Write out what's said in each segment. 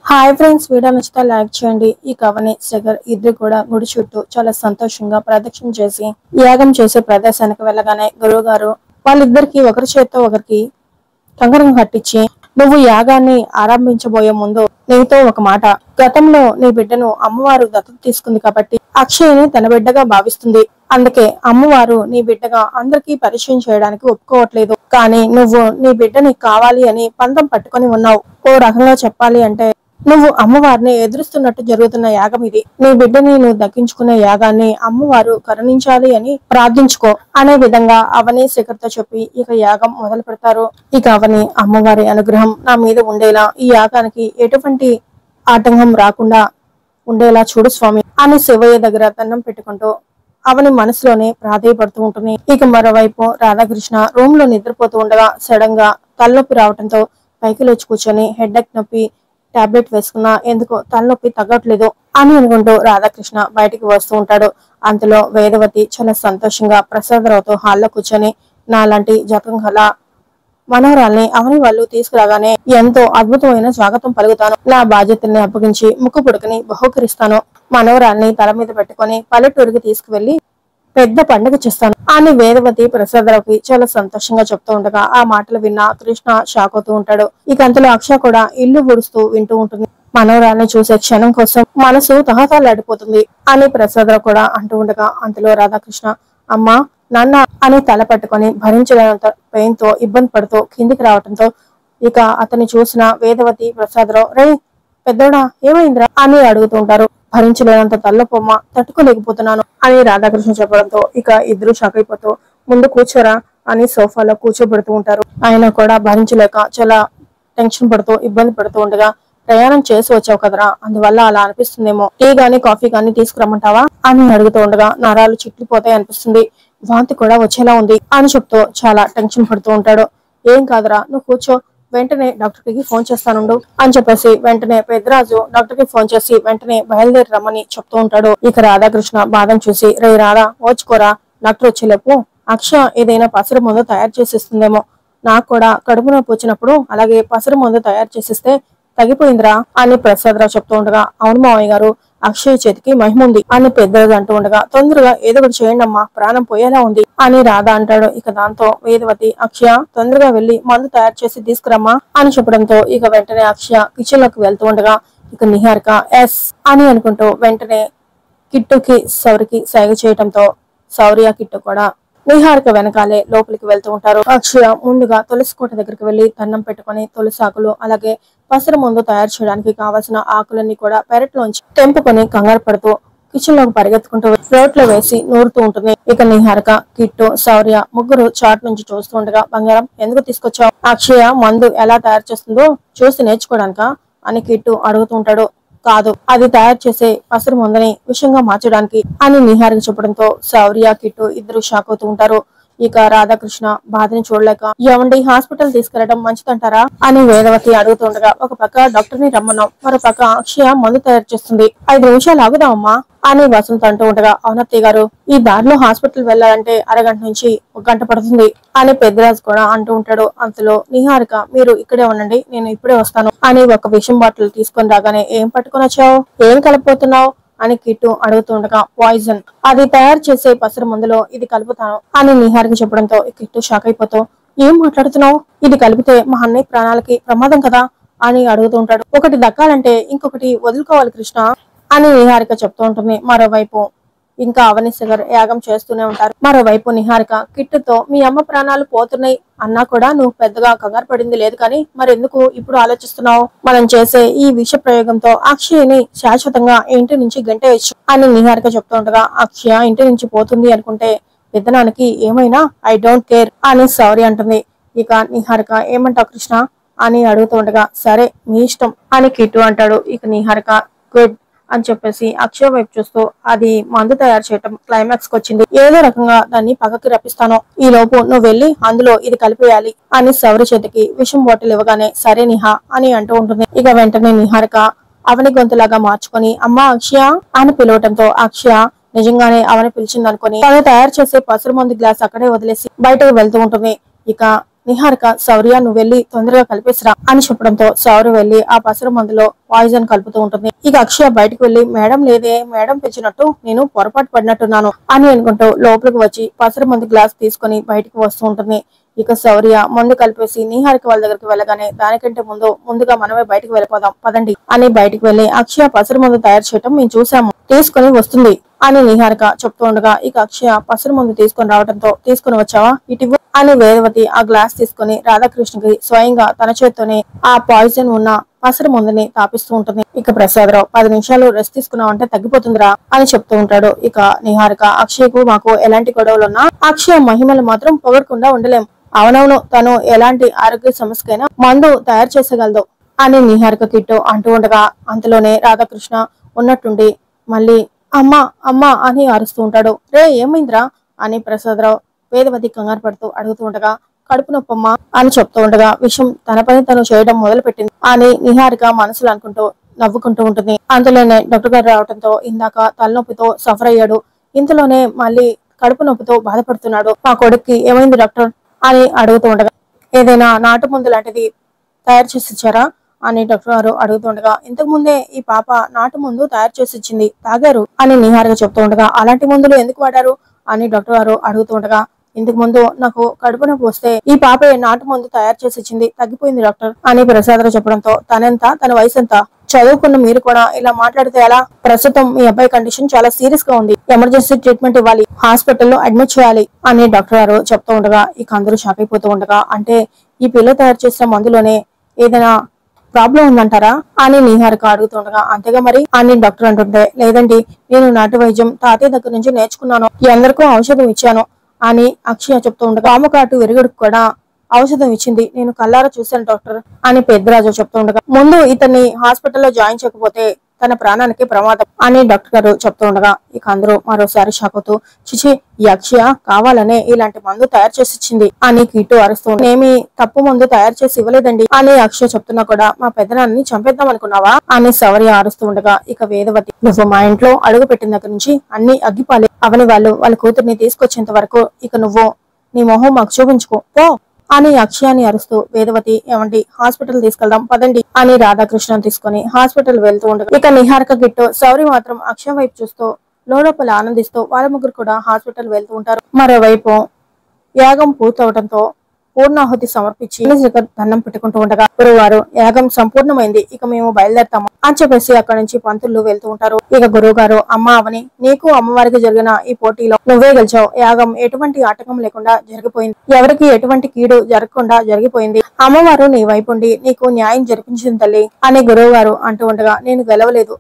Hi friends, video నచ్చితే like చేయండి. ఈ కవని శేఖర్ ఇద్దరు కూడా గుడి చుట్టూ చాలా సంతోషంగా ప్రదక్షిణ చేసి యాగం చేసే ప్రదేశానికి వెళ్ళగానే గురువు గారు వాళ్ళిద్దరికి ఒకరి చేత్తో ఒకరికి కంకణం కట్టించి, నువ్వు యాగాన్ని ఆరంభించబోయే ముందు నీతో ఒక మాట. గతంలో నీ బిడ్డను అమ్మవారు దత్తత తీసుకుంది కాబట్టి అక్షయ్ని తన బిడ్డగా భావిస్తుంది. అందుకే అమ్మవారు నీ బిడ్డగా అందరికీ పరిచయం చేయడానికి ఒప్పుకోవట్లేదు. కానీ నువ్వు నీ బిడ్డని కావాలి అని పంతం పట్టుకొని ఉన్నావు. ఓ రకంగా చెప్పాలి అంటే నువ్వు అమ్మవారిని ఎదురుస్తున్నట్టు జరుగుతున్న యాగం ఇది. నీ బిడ్డని నువ్వు దక్కించుకునే యాగాన్ని అమ్మవారు కరుణించాలి అని ప్రార్థించుకో అనే విధంగా అవని శేఖర్తో చెప్పి ఇక యాగం మొదలు పెడతారు. ఇక అవని అమ్మవారి అనుగ్రహం నా మీద ఉండేలా, ఈ యాగానికి ఎటువంటి ఆటంకం రాకుండా ఉండేలా చూడు స్వామి అని శివయ్య దగ్గర దండం పెట్టుకుంటూ అవని మనసులోనే ప్రాధేయపడుతూ ఉంటుంది. ఇక మరోవైపు రాధాకృష్ణ రూమ్ లో నిద్రపోతూ ఉండగా సడన్ గా తలనొప్పి రావడంతో పైకి లేచి కూర్చొని హెడ్ఏక్ నొప్పి టాబ్లెట్ వేసుకున్నా ఎందుకో తలనొప్పి తగ్గట్లేదు అని అనుకుంటూ రాధాకృష్ణ బయటికి వస్తూ ఉంటాడు. అంతలో వేదవతి చాలా సంతోషంగా ప్రసాదరావుతో హాల్లో కూర్చొని, నాలాంటి జతం కల మనోహరాల్ని అవని వాళ్ళు తీసుకురాగానే ఎంతో అద్భుతమైన స్వాగతం పలుకుతాను. నా బాధ్యతల్ని అప్పగించి ముక్కు పుడకని బహుకరిస్తాను. మనోహరాల్ని తల మీద పెట్టుకుని పల్లెటూరికి తీసుకువెళ్లి పెద్ద పండుగ చేస్తాను అని వేదవతి ప్రసాదరావుకి చాలా సంతోషంగా చెప్తూ ఉండగా ఆ మాటలు విన్న కృష్ణ షాక్ అవుతూ ఉంటాడు. ఇక అంతలో అక్ష కూడా ఇల్లు ఊడుస్తూ వింటూ ఉంటుంది. మనోరాల్ని చూసే క్షణం కోసం మనసు తహతలాడిపోతుంది అని ప్రసాదరావు కూడా అంటూ ఉండగా అంతలో రాధాకృష్ణ అమ్మా నాన్న అని తల పట్టుకొని భరించలేనంత పెయిన్ తో ఇబ్బంది పడుతూ కిందికి రావడంతో ఇక అతన్ని చూసిన వేదవతి ప్రసాదరావు రే పెద్దోడా ఏమైందిరా అని అడుగుతుంటారు. భరించలేనంత తల్లపొమ్మ తట్టుకోలేకపోతున్నాను అని రాధాకృష్ణ చెప్పడంతో ఇక ఇద్దరు షాక్ అయిపోతూ ముందు కూర్చోరా అని సోఫాలో కూర్చోబెడుతూ ఉంటారు. ఆయన కూడా భరించలేక చాలా టెన్షన్ పడుతూ ఇబ్బంది పడుతూ ఉండగా ప్రయాణం చేసి వచ్చావు కదరా, అందువల్ల అలా అనిపిస్తుందేమో, టీ గానీ కాఫీ గానీ తీసుకురమ్మంటావా అని అడుగుతూ ఉండగా నరాలు చిట్లిపోతాయి అనిపిస్తుంది, వాంతి కూడా వచ్చేలా ఉంది అని చెప్తూ చాలా టెన్షన్ పడుతూ ఉంటాడు. ఏం కాదురా నువ్వు కూర్చో, వెంటనే డాక్టర్ కి ఫోన్ చేస్తానుండు అని చెప్పేసి వెంటనే పెద్దరాజు డాక్టర్ కి ఫోన్ చేసి వెంటనే బయలుదేరి రమ్మని చెప్తూ ఉంటాడు. ఇక రాధాకృష్ణ బాధను చూసి రే రాధా ఓచుకోరా, డాక్టర్ వచ్చేలేపు అక్ష ఏదైనా పసరు మందు తయారు చేసిస్తుందేమో, నాకు కూడా కడుపు నొప్పి వచ్చినప్పుడు అలాగే పసరు మందు తయారు చేసిస్తే తగ్గిపోయిందిరా అని ప్రసాదరావు చెప్తూ ఉండగా అవును మావయ్య గారు అక్షయ్ చేతికి మహిమ ఉంది అని పెద్దరాజు అంటూ ఉండగా తొందరగా ఏదో ఒకటి చేయండి అమ్మా, ప్రాణం పోయేలా ఉంది అని రాధా అంటాడు. ఇక దాంతో వేదవతి అక్షయ తొందరగా వెళ్లి మందు తయారు చేసి తీసుకురమ్మా అని చెప్పడంతో ఇక వెంటనే అక్షయ కిచెన్ లోకి వెళ్తూ ఉండగా ఇక నిహారిక ఎస్ అని అనుకుంటూ వెంటనే కిట్టుకి సౌరికి సైగ చేయడంతో శౌర్య కిట్టు కూడా నిహారిక వెనకాలే లోపలికి వెళ్తూ ఉంటారు. అక్షయ ముందుగా తులసి కోట దగ్గరికి వెళ్లి దండం పెట్టుకుని తులసి ఆకులు అలాగే పసరు మందు తయారు చేయడానికి కావాల్సిన ఆకులన్నీ కూడా పెరట్లోంచి తెంపుకొని కంగారు పడుతూ కిచెన్ లోకి పరిగెత్తుకుంటూ రోట్లో వేసి నూరుతూ ఉంటుంది. ఇక నిహారిక కిట్టు శౌర్య ముగ్గురు చాట్ నుంచి చూస్తూ ఉండగా బంగారం ఎందుకు తీసుకొచ్చావు, అక్షయ మందు ఎలా తయారు చేస్తుందో చూసి నేర్చుకోవడానిక అని కిట్టు అడుగుతూ ఉంటాడు. కాదు, అది తయారు చేసే పసరు మందుని విషంగా మార్చడానికి అని నిహారిక చెప్పడంతో శౌర్య కిట్టు ఇద్దరు షాక్ అవుతూ ఉంటారు. ఇక రాధాకృష్ణ బాధని చూడలేక ఏమండి హాస్పిటల్ తీసుకెళ్లడం మంచిదంటారా అని వేదవతి అడుగుతుండగా ఒక పక్క డాక్టర్ ని రమ్మన్నాం, మరో పక్క అక్షయ మందు తయారు చేస్తుంది, 5 నిమిషాలు ఆగుదామమ్మా అని వసంత్ అంటూ ఉండగా అవునత్తయ్య గారు ఈ దారిలో హాస్పిటల్ వెళ్లాలంటే అరగంట నుంచి 1 గంట పడుతుంది అని పెద్దరాజు కూడా అంటూ ఉంటాడు. అంతలో నిహారిక మీరు ఇక్కడే ఉండండి నేను ఇప్పుడే వస్తాను అని ఒక విషం బాటిల్ తీసుకొని రాగానే ఏం పట్టుకొని వచ్చావు, ఏం కలుపుతున్నావు అని కిట్టు అడుగుతుండగా పాయిజన్, అది తయారు చేసే పసరు మందులో ఇది కలుపుతాను అని నిహారిక చెప్పడంతో కిట్టు షాక్ అయిపోతూ ఏం మాట్లాడుతున్నావు, ఇది కలిపితే మా అన్నయ్య ప్రాణాలకి ప్రమాదం కదా అని అడుగుతూ ఉంటాడు. ఒకటి దక్కాలంటే ఇంకొకటి వదులుకోవాలి కృష్ణ అని నిహారిక చెప్తూ ఉంటుంది. మరోవైపు ఇంకా అవని శేఖర్ యాగం చేస్తూనే ఉంటారు. మరోవైపు నిహారిక కిట్టుతో మీ అమ్మ ప్రాణాలు పోతున్నాయి అన్నా కూడా నువ్వు పెద్దగా కంగారు పడింది లేదు కానీ మరెందుకు ఇప్పుడు ఆలోచిస్తున్నావు, మనం చేసే ఈ విష ప్రయోగంతో అక్షయని శాశ్వతంగా ఇంటి నుంచి గంటేయచ్చు అని నిహారిక చెప్తూ ఉండగా అక్షయ ఇంటి నుంచి పోతుంది అనుకుంటే పెద్దనానికి ఏమైనా ఐ డోంట్ కేర్ అని శౌర్య అంటుంది. ఇక నిహారిక ఏమంటావు కృష్ణ అని అడుగుతూ ఉండగా సరే మీ ఇష్టం అని కిట్టు అంటాడు. ఇక నిహారిక గుడ్ అని చెప్పేసి అక్షయ వైపు చూస్తూ అది మందు తయారు చేయటం క్లైమాక్స్ కి వచ్చింది, ఏదో రకంగా దాన్ని పక్కకి రప్పిస్తాను, ఈ లోపు నువ్వు వెళ్లి అందులో ఇది కలిపేయాలి అని శౌర్య చేతికి విషం బాటిల్ ఇవ్వగానే సరే నిహా అని అంటూ ఉంటుంది. ఇక వెంటనే నిహారిక అవని గొంతులాగా మార్చుకొని అమ్మా అక్షయ అని పిలవటంతో అక్షయ నిజంగానే అవని పిలిచింది అనుకుని తను తయారు చేసే పసరు మందు గ్లాస్ అక్కడే వదిలేసి బయటకు వెళ్తూ ఉంటుంది. ఇక నిహారిక శౌర్య నువ్వు వెళ్లి తొందరగా కలిపేసిరా అని చెప్పడంతో శౌర్య వెళ్లి ఆ పసరు మందులో పాయిజన్ కలుపుతూ ఉంటుంది. ఇక అక్షయ బయటకు వెళ్లి మేడం లేదే, మేడం పిలిచినట్టు నేను పొరపాటు పడినట్టున్నాను అని అనుకుంటూ లోపలికి వచ్చి పసరు మందు గ్లాస్ తీసుకుని బయటకు వస్తూ ఉంటుంది. ఇక శౌర్య మందు కలిపేసి నిహారిక వాళ్ళ దగ్గరికి వెళ్ళగానే దానికంటే ముందుగా మనమే బయటకు వెళ్ళిపోదాం పదండి అని బయటకు వెళ్లి అక్షయ పసరు మందు తయారు చేయటం మేము చూసాము, తీసుకుని వస్తుంది అని నిహారిక చెప్తూ ఉండగా ఇక అక్షయ పసరు మందు తీసుకుని రావడంతో తీసుకుని వచ్చావా ఇటు అని వేదవతి ఆ గ్లాస్ తీసుకుని రాధాకృష్ణకి స్వయంగా తన చేత్తోనే ఆ పాయిజన్ ఉన్న పసరు మందుని తాపిస్తూ ఉంటుంది. ఇక ప్రసాదరావు 10 నిమిషాలు రెస్ట్ తీసుకున్నావంటే తగ్గిపోతుందిరా అని చెప్తూ ఉంటాడు. ఇక నిహారిక అక్షయ్కు మాకు ఎలాంటి గొడవలున్నా అక్షయ మహిమలు మాత్రం పొగడకుండా ఉండలేం. అవునవును, తను ఎలాంటి ఆరోగ్య సమస్యకైనా మందు తయారు చేసగలదు అని నిహారిక కిట్టు అంటూ ఉండగా అంతలోనే రాధాకృష్ణ ఉన్నట్టుండి మళ్ళీ అమ్మా అమ్మా అని అరుస్తూ ఉంటాడు. రే ఏమైందిరా అని ప్రసాదరావు వేదవతి కంగారు పడుతూ అడుగుతూ ఉండగా కడుపు నొప్పమ్మా అని చెప్తూ ఉండగా విషయం తన పని తను చేయడం మొదలు పెట్టింది అని నిహారిక మనసులో అనుకుంటూ నవ్వుకుంటూ ఉంటుంది. అందులోనే డాక్టర్ గారు రావడంతో ఇందాక తలనొప్పితో సఫర్ అయ్యాడు, ఇంతలోనే మళ్ళీ కడుపు నొప్పితో బాధపడుతున్నాడు, మా కొడుక్కి ఏమైంది డాక్టర్ అని అడుగుతూ ఉండగా ఏదైనా నాటు మందు లాంటిది తయారు చేసి ఇచ్చారా అని డాక్టర్ గారు అడుగుతుండగా ఇంతకు ముందే ఈ పాప నాటు మందు తయారు చేసి ఇచ్చింది, తాగారు అని నిహారిక చెప్తూ ఉండగా అలాంటి మందులు ఎందుకు వాడారు అని డాక్టర్ గారు అడుగుతూ ఉండగా ఇంతకు ముందు నాకు కడుపు నొప్పి వస్తే ఈ పాప నాటు మందు తయారు చేసి ఇచ్చింది, తగ్గిపోయింది డాక్టర్ అని ప్రసాదరావు చెప్పడంతో తనెంత, తన వయసు ఎంత, చదువుకున్న మీరు కూడా ఇలా మాట్లాడితే ఎలా, ప్రస్తుతం మీ అబ్బాయి కండిషన్ చాలా సీరియస్ గా ఉంది, ఎమర్జెన్సీ ట్రీట్మెంట్ ఇవ్వాలి, హాస్పిటల్లో అడ్మిట్ చేయాలి అని డాక్టర్ గారు చెప్తూ ఉండగా ఇక అందరూ షాక్ అయిపోతూ ఉండగా అంటే ఈ పిల్ల తయారు చేసిన మందులోనే ఏదైనా ప్రాబ్లం ఉందంటారా అని నిహారిక అడుగుతుండగా అంతేగా మరి అని డాక్టర్ అంటుంటే లేదండి, నేను నాటు వైద్యం తాతయ్య దగ్గర నుంచి నేర్చుకున్నాను, ఎందరికో ఔషధం ఇచ్చాను అని అక్షయ చెప్తూ ఉండగా పాముకాటు విరుగుడుకు కూడా ఔషధం ఇచ్చింది, నేను కల్లారా చూశాను డాక్టర్ అని పెద్దరాజు చెప్తూ ఉండగా ముందు ఇతన్ని హాస్పిటల్లో జాయిన్ చేయకపోతే తన ప్రాణానికి ప్రమాదం అని డాక్టర్ గారు చెప్తూ ఉండగా ఇక అందరూ మరోసారి షాక్ అవుతూ చిచి ఈ అక్షయ కావాలనే ఇలాంటి మందు తయారు చేసి ఇచ్చింది అని కిట్టు అరుస్తూ ఏమి తప్పు మందు తయారు చేసి ఇవ్వలేదండి అని అక్షయ చెప్తున్నా కూడా మా పెద్దనాన్ని చంపేద్దాం అనుకున్నావా అని శౌర్య అరుస్తూ ఉండగా ఇక వేదవతి నువ్వు మా ఇంట్లో అడుగు పెట్టిన దగ్గర నుంచి అన్ని అగ్గిపాలి అవని వాళ్ళ కూతుర్ని తీసుకొచ్చేంత వరకు ఇక నువ్వు నీ మొహం మాకు చూపించుకో పో అని అక్షయాన్ని అరుస్తూ వేదవతి ఏమండి హాస్పిటల్ తీసుకెళ్దాం పదండి అని రాధాకృష్ణ తీసుకుని హాస్పిటల్ వెళ్తూ ఉండగా ఇక నిహారిక గిట్టు శౌర్య మాత్రం అక్షయ వైపు చూస్తూ లోపల ఆనందిస్తూ వాళ్ళ ముగ్గురు కూడా హాస్పిటల్ వెళ్తూ ఉంటారు. మరోవైపు యాగం పూర్తవడంతో పూర్ణాహుతి సమర్పించి దండం పెట్టుకుంటూ ఉండగా గురువుగారు యాగం సంపూర్ణమైంది, ఇక మేము బయలుదేరతాము అని చెప్పేసి అక్కడి నుంచి పంతులు వెళ్తూ ఉంటారు. ఇక గురువు గారు అమ్మ అవని నీకు అమ్మవారికి జరిగిన ఈ పోటీలో నువ్వే గెలిచావు, యాగం ఎటువంటి ఆటకం లేకుండా జరిగిపోయింది, ఎవరికి ఎటువంటి కీడు జరగకుండా జరిగిపోయింది, అమ్మవారు నీ వైపుండి నీకు న్యాయం జరిపించింది తల్లి అని గురువు గారు అంటూ ఉండగా నేను గెలవలేదు,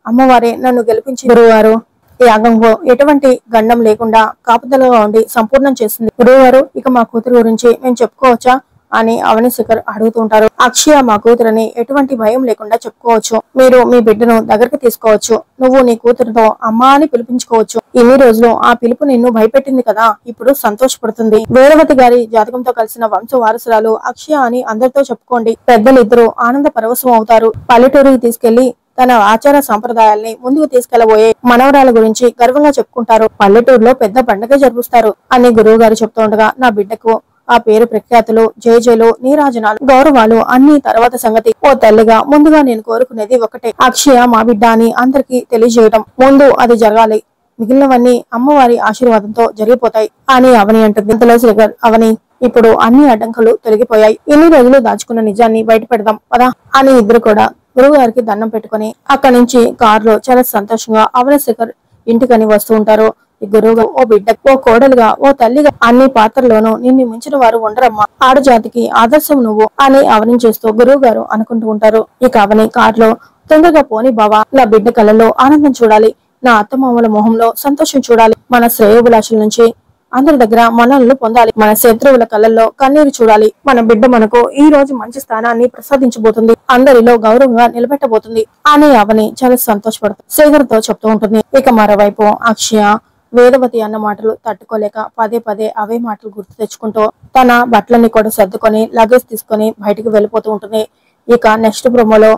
అమ్మవారే నన్ను గెలిపించి గురువుగారు యాగంలో ఎటువంటి గండం లేకుండా కాపుదలగా ఉండి సంపూర్ణం చేసింది గురువుగారు, ఇక మా కూతురు గురించి మేము చెప్పుకోవచ్చా అని అవని శేఖర్ అడుగుతూ ఉంటారు. అక్షయ మా కూతురని ఎటువంటి భయం లేకుండా చెప్పుకోవచ్చు, మీరు మీ బిడ్డను దగ్గరికి తీసుకోవచ్చు, నువ్వు నీ కూతురుతో అమ్మా అని పిలిపించుకోవచ్చు, ఇన్ని రోజులు ఆ పిలుపు నిన్ను భయపెట్టింది కదా ఇప్పుడు సంతోషపడుతుంది, వేదవతి గారి జాతకంతో కలిసిన వంశ వారసురాలు అక్షయ అని అందరితో చెప్పుకోండి, పెద్దలిద్దరూ ఆనంద పరవశం అవుతారు, పల్లెటూరుకి తీసుకెళ్లి తన ఆచార సంప్రదాయాల్ని ముందుకు తీసుకెళ్లబోయే మనవరాల గురించి గర్వంగా చెప్పుకుంటారు, పల్లెటూరులో పెద్ద పండుగ జరుపుస్తారు అని గురువు గారు చెప్తూ ఉండగా నా బిడ్డకు ఆ పేరు ప్రఖ్యాతులు జయజయలు నీరాజనాలు గౌరవాలు అన్ని తర్వాత సంగతి, ఓ తల్లిగా ముందుగా నేను కోరుకునేది ఒకటే, అక్షయ మా బిడ్డ అని అందరికీ తెలియజేయడం, ముందు అది జరగాలి, మిగిలినవన్నీ అమ్మవారి ఆశీర్వాదంతో జరిగిపోతాయి అని అవని అంటుంది. ఇంతలో శేఖర్ అవని ఇప్పుడు అన్ని అడ్డంకులు తొలగిపోయాయి, ఇన్ని రోజులు దాచుకున్న నిజాన్ని బయట పెడదాం పదా అని ఇద్దరు కూడా గురువు గారికి దండం పెట్టుకుని అక్కడి నుంచి కారులో చాలా సంతోషంగా అవని శేఖర్ ఇంటికని వస్తూ ఉంటారు. ఈ గురువుగా ఓ బిడ్డ ఓ కోడలుగా ఓ తల్లిగా అన్ని పాత్రలోనూ నిన్ను మించిన వారు ఉండరమ్మా, ఆడజాతికి ఆదర్శం నువ్వు అని అవని చేస్తూ గురువు గారు అనుకుంటూ ఉంటారు. ఇక అవని కారులో తొందరగా పోని బావా, నా బిడ్డ కళ్ళలో ఆనందం చూడాలి, నా అత్తమామల మొహంలో సంతోషం చూడాలి, మన శ్రేయోభిలాషుల నుంచి అందరి దగ్గర మనల్ని పొందాలి, మన శత్రువుల కళ్ళల్లో కన్నీరు చూడాలి, మన బిడ్డ మనకు ఈ రోజు మంచి స్థానాన్ని ప్రసాదించబోతుంది, అందరిలో గౌరవంగా నిలబెట్టబోతుంది అని అవని చాలా సంతోషపడుతుంది శేఖర్ తో చెప్తూ ఉంటుంది. ఇక మరోవైపు అక్షయ వేదవతి అన్న మాటలు తట్టుకోలేక పదే పదే అవే మాటలు గుర్తు తెచ్చుకుంటూ తన బట్టలన్నీ కూడా సర్దుకొని లగేజ్ తీసుకొని బయటకు వెళ్ళిపోతూ ఉంటుంది. ఇక నెక్స్ట్ ప్రోమోలో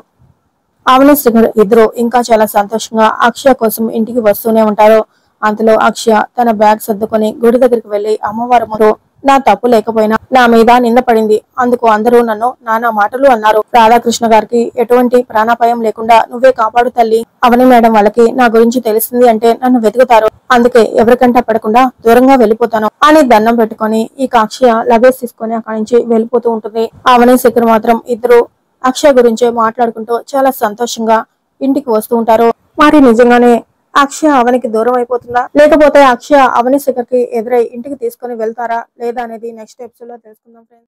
అవని శేఖర్ ఇద్దరు ఇంకా చాలా సంతోషంగా అక్షయ కోసం ఇంటికి వస్తూనే ఉంటారు. అంతలో అక్షయ తన బ్యాగ్ సర్దుకొని గుడి దగ్గరికి వెళ్లి అమ్మవారి ముందు నా తప్పు లేకపోయినా నా మీద నింద పడింది. అందుకు అందరూ నన్ను నానా మాటలు అన్నారు. రాధాకృష్ణ గారికి ఎటువంటి ప్రాణాపాయం లేకుండా నువ్వే కాపాడు తల్లి. అవని మేడం వాళ్ళకి నా గురించి తెలిసింది అంటే నన్ను వెతుకుతారు. అందుకే ఎవరికంటా పడకుండా దూరంగా వెళ్ళిపోతాను అని దండం పెట్టుకొని ఇక అక్షయ లగేజ్ తీసుకొని అక్కడి నుంచి వెళ్ళిపోతూ ఉంటుంది. అవని శేఖర్ మాత్రం ఇద్దరు అక్షయ గురించే మాట్లాడుకుంటూ చాలా సంతోషంగా ఇంటికి వస్తూ ఉంటారు. మరి నిజంగానే అక్షయ అవనికి దూరం అయిపోతుందా, లేకపోతే అక్షయ అవని శేఖర్ కి ఎదురై ఇంటికి తీసుకొని వెళ్తారా లేదా అనేది నెక్స్ట్ ఎపిసోడ్ లో తెలుసుకుందాం ఫ్రెండ్స్.